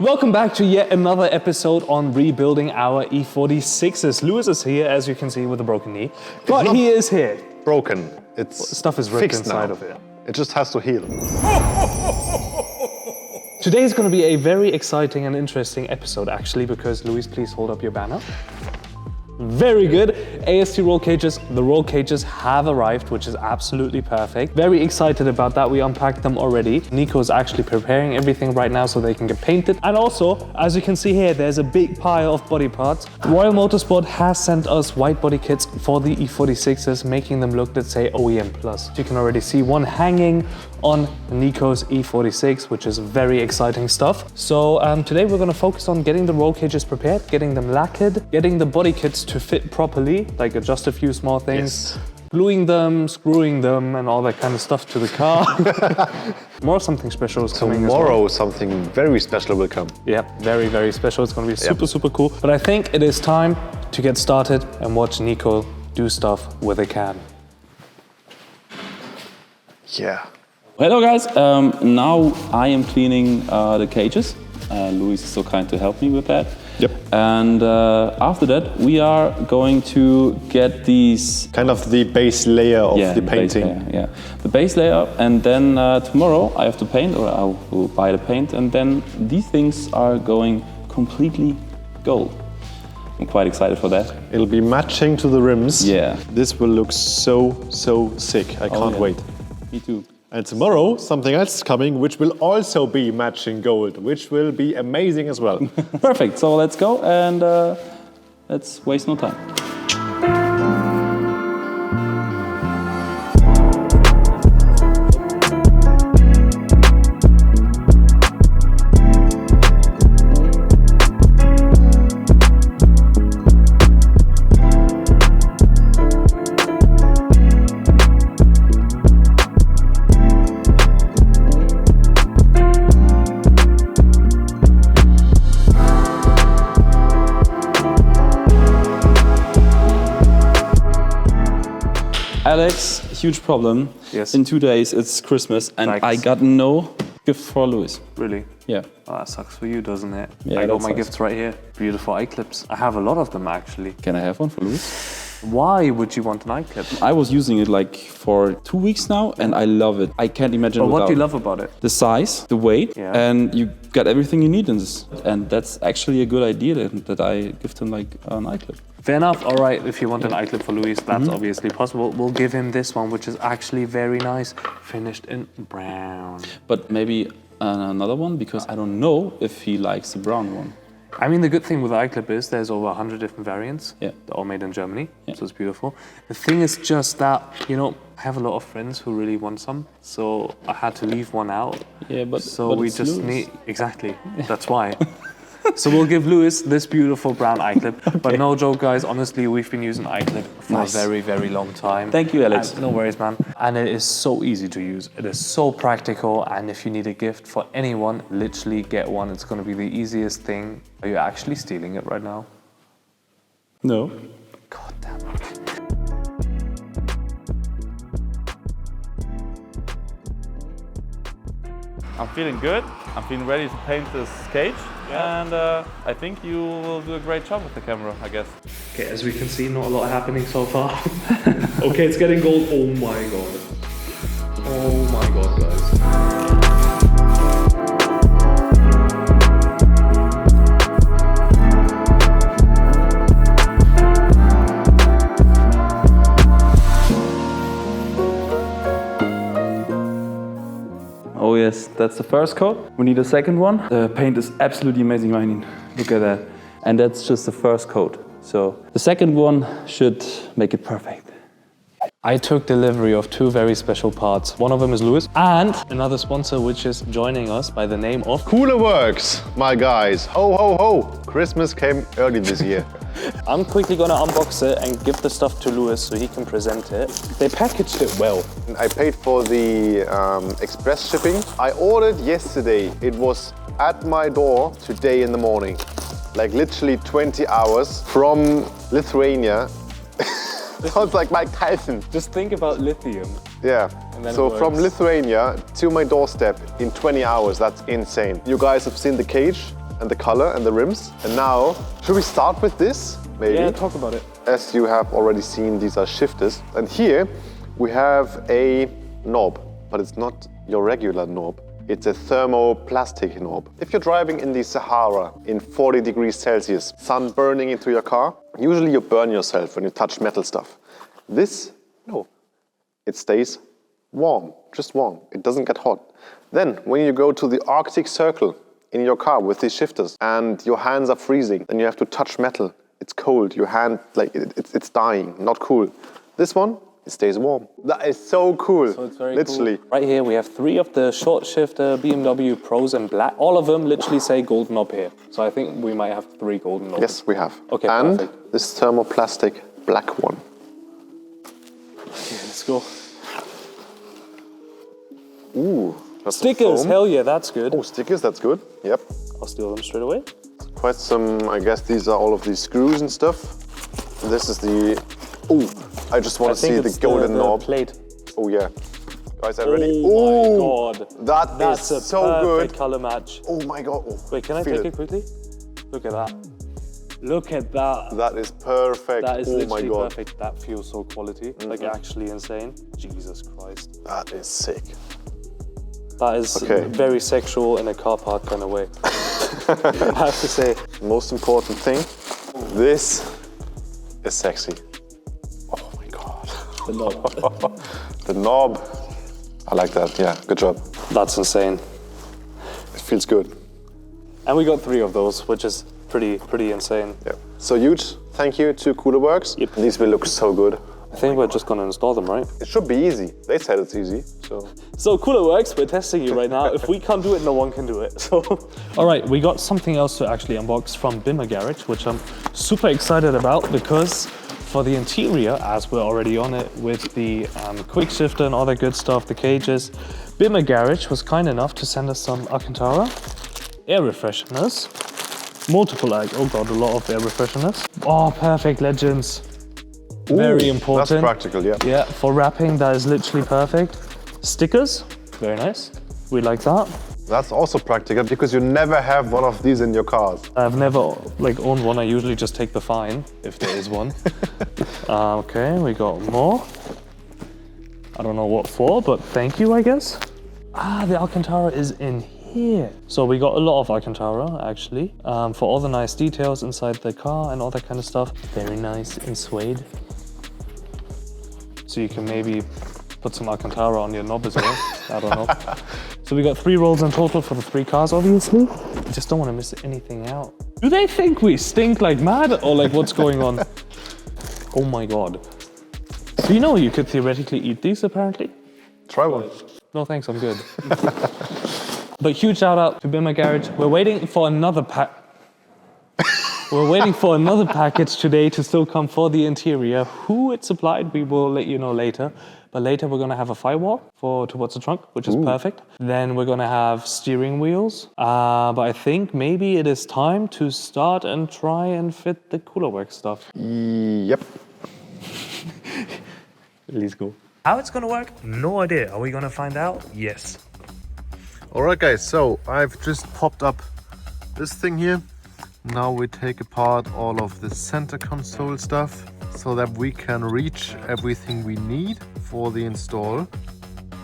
Welcome back to yet another episode on rebuilding our E46s. Lewis is here, as you can see, with a broken knee, but he is here. Broken. It's Stuff is ripped inside now. of it. It just has to heal. Today is going to be a very exciting and interesting episode, actually, because Luis, please hold up your banner. Very good. AST roll cages. The roll cages have arrived, which is absolutely perfect. Very excited about that. We unpacked them already. Nico is actually preparing everything right now so they can get painted. And also, as you can see here, there's a big pile of body parts. Royal Motorsport has sent us white body kits for the E46s, making them look, let's say, OEM plus. You can already see one hanging on Nico's E46, which is very exciting stuff. So today we're going to focus on getting the roll cages prepared, getting them lacquered, getting the body kits to fit properly, like adjust a few small things, gluing them, screwing them, and all that kind of stuff to the car. More something special is coming Tomorrow, as well. something very special will come. Yeah, very, very special. It's going to be super cool. But I think it is time to get started and watch Nico do stuff with a can. Yeah. Hello guys, now I am cleaning the cages. Luis is so kind to help me with that. Yep. And after that we are going to get these... Kind of the base layer of the painting. Base layer, the base layer, and then tomorrow I have to paint, or I will buy the paint, and then these things are going completely gold. I'm quite excited for that. It'll be matching to the rims. Yeah. This will look so sick. I can't wait. Me too. And tomorrow, something else is coming, which will also be matching gold, which will be amazing as well. Perfect, so let's go and let's waste no time. Alex, huge problem. Yes. In 2 days it's Christmas and Thanks. I got no gift for Luis. Really? Yeah. Oh, that sucks for you, doesn't it? Yeah, I got that my sucks. gifts right here. Beautiful eye clips. I have a lot of them, actually. Can I have one for Luis? Why would you want an eye clip? I was using it like for 2 weeks now and I love it. I can't imagine But what without do you love about it? the size, the weight, Yeah. and you got everything you need in this. And that's actually a good idea that I gift him like an eye clip. Fair enough. All right, if you want an eye clip for Luis, that's obviously possible. We'll give him this one, which is actually very nice, finished in brown. But maybe another one, because I don't know if he likes the brown one. I mean, the good thing with the eye clip is there's over 100 different variants. Yeah. They're all made in Germany, Yeah. so it's beautiful. The thing is just that, you know, I have a lot of friends who really want some, so I had to leave one out. Yeah, but we it's just Luis. need, exactly, that's why. So we'll give Luis this beautiful brown eye clip. But no joke, guys, honestly, we've been using eye clip for a very long time. Thank you, Alex. And no worries, man. And it is so easy to use. It is so practical. And if you need a gift for anyone, literally get one. It's going to be the easiest thing. Are you actually stealing it right now? No. God damn it. I'm feeling good. I'm feeling ready to paint this cage. And I think you will do a great job with the camera, I guess. Okay, as we can see, not a lot happening so far. Okay, it's getting gold. Oh my god. Oh my god, guys. Oh yes, that's the first coat. We need a second one. The paint is absolutely amazing, Ryan. Look at that. And that's just the first coat. So the second one should make it perfect. I took delivery of two very special parts. One of them is Lewis and another sponsor which is joining us by the name of Cooler Works, my guys. Ho, ho, ho. Christmas came early this year. I'm quickly gonna unbox it and give the stuff to Lewis so he can present it. They packaged it well. I paid for the express shipping. I ordered yesterday. It was at my door today in the morning. Like literally 20 hours from Lithuania. Sounds like Mike Tyson. Just think about lithium. Yeah. And then So it from works. Lithuania to my doorstep in 20 hours, that's insane. You guys have seen the cage. and the color and the rims. And now, should we start with this? Maybe. Yeah, talk about it. As you have already seen, these are shifters. And here we have a knob, but it's not your regular knob. It's a thermoplastic knob. If you're driving in the Sahara in 40 degrees Celsius, sun burning into your car, usually you burn yourself when you touch metal stuff. This, no, it stays warm, just warm. It doesn't get hot. Then, when you go to the Arctic Circle in your car with these shifters and your hands are freezing and you have to touch metal, it's cold, your hand, like, it's dying, not cool. This one, it stays warm. That is so cool, So it's very literally. cool. Right here we have 3 of the short shifter BMW Pros in black. All of them literally say gold knob here. So I think we might have 3 golden knobs. Yes, we have. Okay, and perfect. this thermoplastic black one. Okay, let's go. Ooh, that's Stickers, foam. hell yeah, that's good. Oh, stickers, that's good. Yep. I'll steal them straight away. Quite some, I guess these are all of these screws and stuff. This is the, ooh, I just want to see the golden knob. Plate. Oh yeah. Guys, are you ready? Oh my god. That's a so perfect good. color match. Oh my god. Oh, Wait, can I feel take it quickly? Look at that. Look at that. That is perfect. That is oh my literally god. perfect. That feels so quality. Like actually insane. Jesus Christ. That is sick. That is Okay. very sexual in a car park kind of way. I have to say. Most important thing, this is sexy. Oh my god. The knob. The knob. I like that, yeah, good job. That's insane. It feels good. And we got 3 of those, which is pretty insane. Yeah. So huge thank you to Cooler Works. Yep. These will look so good. I think we're just gonna install them, right? It should be easy. They said it's easy, so. So Cooler Works, we're testing you right now. If we can't do it, no one can do it. So, all right, we got something else to actually unbox from Bimmer Garage, which I'm super excited about because for the interior, as we're already on it with the quick shifter and all that good stuff, the cages, Bimmer Garage was kind enough to send us some Alcantara air refresheners. Multiple, like, oh god, a lot of air refresheners. Oh, perfect, legends. Very important. That's practical, yeah. Yeah, for wrapping, that is literally perfect. Stickers, very nice. We like that. That's also practical because you never have one of these in your cars. I've never owned one. I usually just take the fine if there is one. Okay, we got more. I don't know what for, but thank you, I guess. Ah, the Alcantara is in here. So we got a lot of Alcantara actually for all the nice details inside the car and all that kind of stuff. Very nice in suede. So you can maybe put some Alcantara on your knob as well. I don't know. So we got 3 rolls in total for the 3 cars, obviously. We just don't want to miss anything out. Do they think we stink like mad or like what's going on? Oh my god. So you know you could theoretically eat these apparently? Try one. No thanks, I'm good. But huge shout out to Bimmer Garage. We're waiting for another We're waiting for another package today to still come for the interior. Who it's supplied, we will let you know later. But later we're gonna have a firewall towards the trunk, which is perfect. Then we're gonna have steering wheels. But I think maybe it is time to start and try and fit the Cooler Works stuff. Yep. Let's go. How it's gonna work? No idea. Are we gonna find out? Yes. All right, guys, so I've just popped up this thing here. Now we take apart all of the center console stuff so that we can reach everything we need for the install.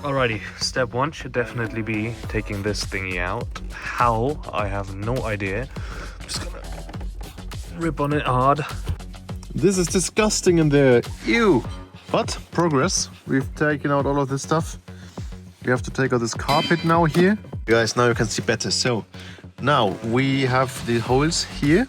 Alrighty, step 1 should definitely be taking this thingy out. How? I have no idea. I'm just gonna rip on it hard. This is disgusting in there. Ew. But progress. We've taken out all of this stuff. We have to take out this carpet now here. Guys, now you can see better. So now we have the holes here.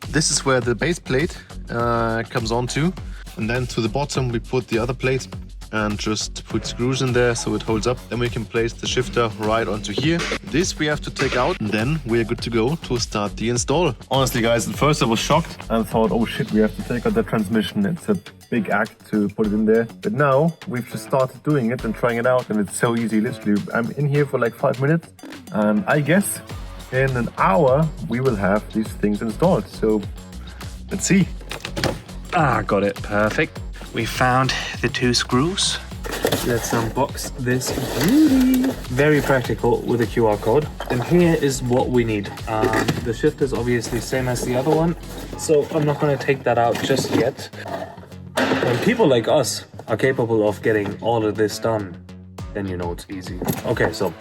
This is where the base plate comes onto. And then to the bottom we put the other plate and just put screws in there so it holds up. Then we can place the shifter right onto here. This we have to take out and then we are good to go to start the install. Honestly guys, at first I was shocked and thought, oh shit, we have to take out the transmission. It's a big act to put it in there. But now we've just started doing it and trying it out and it's so easy, literally. I'm in here for like 5 minutes and I guess in an hour we will have these things installed. So let's see. Ah, got it. Perfect. We found the 2 screws. let's unbox this beauty. Very practical with a QR code. And here is what we need. The shift is obviously same as the other one, so I'm not going to take that out just yet. When people like us are capable of getting all of this done, then you know it's easy. Okay, so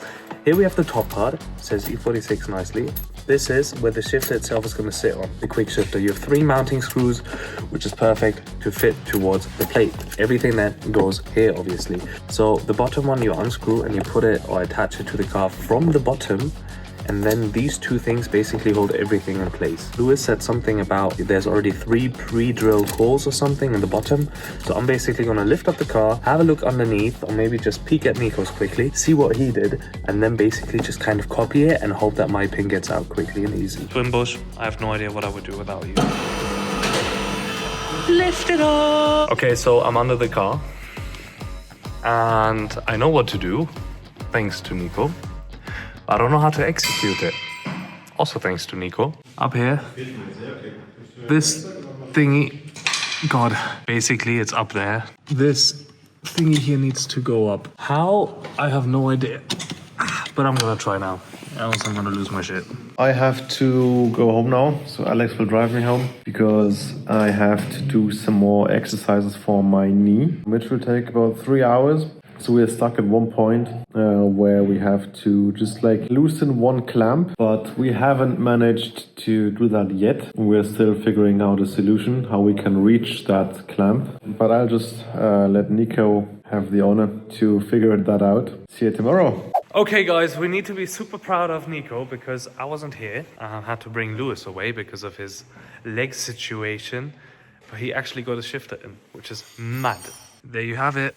here we have the top part. It says E46 nicely. This is where the shifter itself is going to sit on, the quick shifter. You have 3 mounting screws, which is perfect to fit towards the plate. Everything that goes here, obviously. So the bottom one you unscrew and you put it or attach it to the car from the bottom. And then these 2 things basically hold everything in place. Lewis said something about there's already 3 pre-drilled holes or something in the bottom. So I'm basically going to lift up the car, have a look underneath, or maybe just peek at Nico's quickly, see what he did, and then basically just kind of copy it and hope that my pin gets out quickly and easy. Twin bush, I have no idea what I would do without you. Lift it up! Okay, so I'm under the car. And I know what to do, thanks to Nico. I don't know how to execute it. Also thanks to Nico. Up here, this thingy, God, basically it's up there. This thingy here needs to go up. How? I have no idea. But I'm gonna try now. Else I'm gonna lose my shit. I have to go home now, so Alex will drive me home because I have to do some more exercises for my knee, which will take about 3 hours. So we're stuck at one point where we have to just like loosen one clamp, but we haven't managed to do that yet. We're still figuring out a solution, how we can reach that clamp. But I'll just let Nico have the honor to figure that out. See you tomorrow. Okay guys, we need to be super proud of Nico because I wasn't here. I had to bring Lewis away because of his leg situation. But he actually got a shifter in, which is mad. There you have it.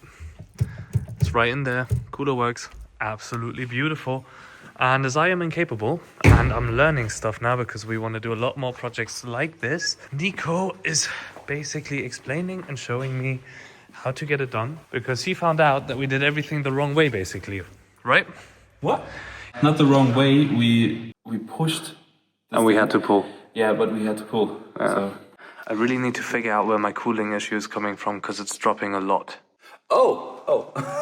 It's right in there. Cooler Worxs. Absolutely beautiful. And as I am incapable, and I'm learning stuff now because we want to do a lot more projects like this, Nico is basically explaining and showing me how to get it done because he found out that we did everything the wrong way, basically. Right? What? Not the wrong way. We pushed. And we had to pull. Yeah, but we had to pull. So. I really need to figure out where my cooling issue is coming from because it's dropping a lot. Oh.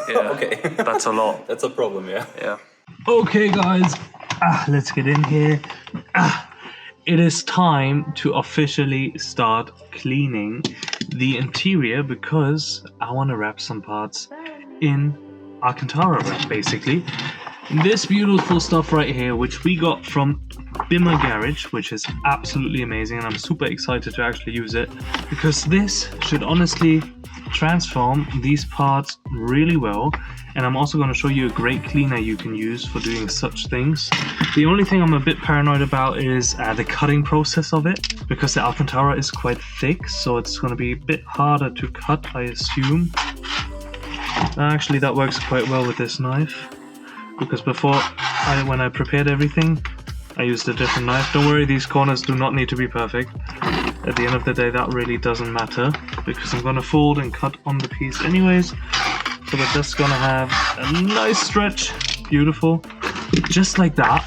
Yeah, okay. That's a lot. That's a problem, yeah. Yeah. Okay, guys. Let's get in here. It is time to officially start cleaning the interior because I want to wrap some parts in Alcantara wrap, basically. This beautiful stuff right here, which we got from Bimmer Garage, which is absolutely amazing, and I'm super excited to actually use it because this should honestly transform these parts really well. And I'm also going to show you a great cleaner you can use for doing such things. The only thing I'm a bit paranoid about is the cutting process of it, because the Alcantara is quite thick, so it's going to be a bit harder to cut, I assume. Actually, that works quite well with this knife, because before, when I prepared everything, I used a different knife. Don't worry, these corners do not need to be perfect. At the end of the day, that really doesn't matter, because I'm going to fold and cut on the piece anyways. So we're just going to have a nice stretch. Beautiful. Just like that,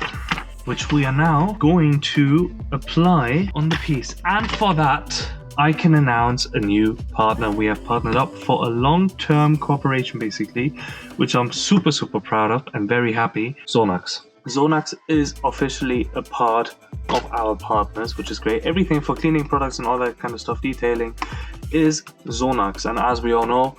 which we are now going to apply on the piece. And for that, I can announce a new partner. We have partnered up for a long-term cooperation, basically, which I'm super, super proud of and very happy. Zonax. Zonax is officially a part of our partners, which is great. Everything for cleaning products and all that kind of stuff, detailing, is Zonax. And as we all know,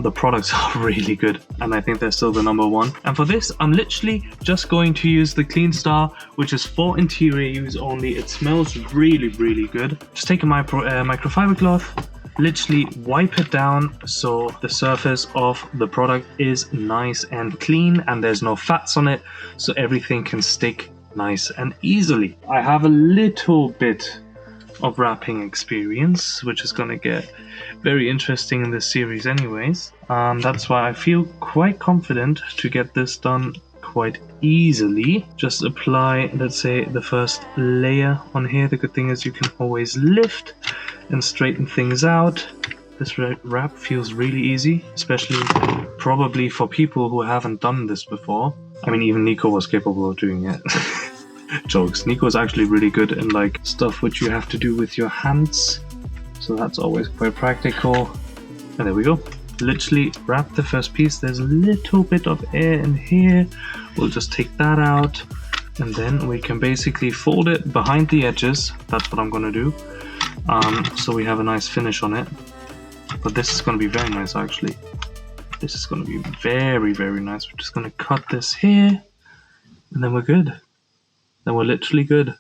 the products are really good, and I think they're still the #1. And for this, I'm literally just going to use the Clean Star, which is for interior use only. It smells really, really good. Just take a microfiber cloth, literally wipe it down so the surface of the product is nice and clean and there's no fats on it, so everything can stick nice and easily. I have a little bit of wrapping experience, which is going to get very interesting in this series anyways. That's why I feel quite confident to get this done quite easily. Just apply, let's say, the first layer on here. The good thing is you can always lift and straighten things out. This wrap feels really easy, especially probably for people who haven't done this before. I mean, even Nico was capable of doing it. Jokes. Nico is actually really good in like stuff which you have to do with your hands, so that's always quite practical. And there we go. literally wrap the first piece. There's a little bit of air in here. We'll just take that out, and then we can basically fold it behind the edges. That's what I'm gonna do. So we have a nice finish on it. But this is gonna be very nice actually. This is gonna be very, very nice. We're just gonna cut this here, and then we're good. Then we're literally good.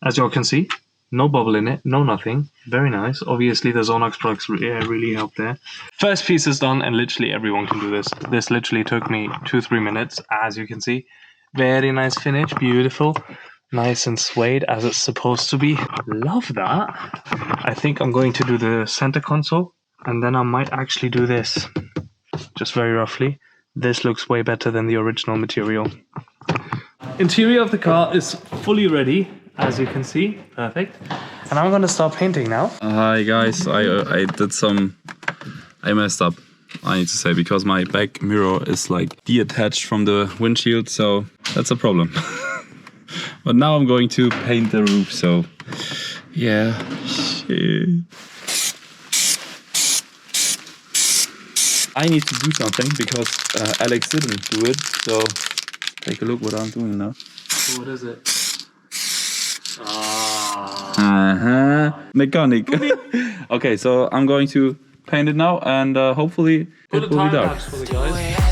As y'all can see, no bubble in it, no nothing. Very nice. Obviously the Zonax products really help there. First piece is done, and literally everyone can do this. This literally took me 2-3 minutes, as you can see. Very nice finish, beautiful. Nice and suede as it's supposed to be. Love that. I think I'm going to do the center console, and then I might actually do this. Just very roughly. This looks way better than the original material. Interior of the car is fully ready, as you can see. Perfect. And I'm gonna start painting now. Hi guys, I messed up, I need to say, because my back mirror is like detached from the windshield, so that's a problem. But now I'm going to paint the roof, so yeah, shit. I need to do something because Alex didn't do it, so take a look what I'm doing now. What is it? Mechanic. Okay, so I'm going to paint it now, and hopefully it will be dark. For the guys.